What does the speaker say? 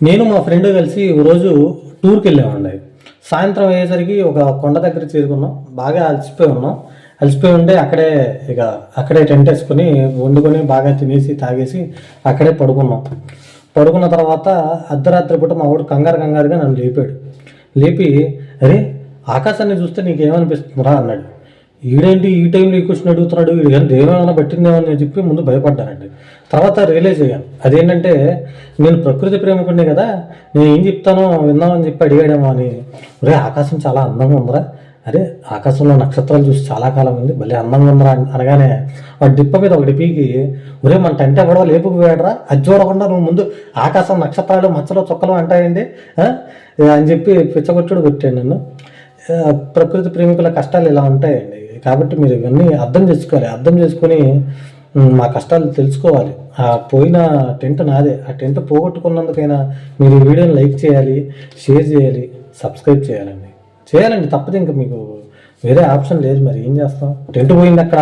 నేను మా ఫ్రెండ్ కలిసి రోజు టూర్కి వెళ్ళామండి. సాయంత్రం అయ్యేసరికి ఒక కొండ దగ్గర చేరుకున్నాం. బాగా అలసిపోయి ఉన్నాం. అలసిపోయి ఉంటే అక్కడే టెంట్ వేసుకొని వండుకొని బాగా తినేసి తాగేసి అక్కడే పడుకున్నాం. పడుకున్న తర్వాత అర్ధరాత్రి పూట మా వాడు కంగారుగా నన్ను లేపాడు. లేపి, అరే ఆకాశాన్ని చూస్తే నీకేమనిపిస్తుందిరా అన్నాడు. ఈడేంటి ఈ టైంలో ఈ క్వశ్చన్ అడుగుతున్నాడు, వీడు కానీ దేవేమైనా పట్టిందేమో అని చెప్పి ముందు భయపడ్డానండి. తర్వాత రియలైజ్ అయ్యాను, అదేంటంటే నేను ప్రకృతి ప్రేమికుడినే కదా, నేను ఏం చెప్తానో విందామని చెప్పి అడిగాడేమో అని. ఒరే ఆకాశం చాలా అందంగా ఉందిరా, అరే ఆకాశంలో నక్షత్రాలు చూసి చాలా కాలం ఉంది, భలే అందంగా ఉందిరా అనగానే వాడి డిప్ప మీద ఒకటి పీకి, ఒరే మన టెంట్ ఎవడో లేపుకుపోయాడరా, అది చూడకుండా నువ్వు ముందు ఆకాశం నక్షత్రాలు మచ్చలు చుక్కలు అంటాయండి అని చెప్పి పిచ్చగొట్టుడు కొట్టాడు నన్ను. ప్రకృతి ప్రేమికుల కష్టాలు ఇలా ఉంటాయండి. కాబట్టి మీరు ఇవన్నీ అర్థం చేసుకోవాలి. అర్థం చేసుకొని మా కష్టాలు తెలుసుకోవాలి. ఆ పోయిన టెంట్ నాదే. ఆ టెంట్ పోగొట్టుకున్నందుకైనా మీరు ఈ వీడియోని లైక్ చేయాలి, షేర్ చేయాలి, సబ్స్క్రైబ్ చేయాలండి. తప్పదు, ఇంకా మీకు వేరే ఆప్షన్ లేదు. మరి ఏం చేస్తాం, టెంట్ పోయింది అక్కడ.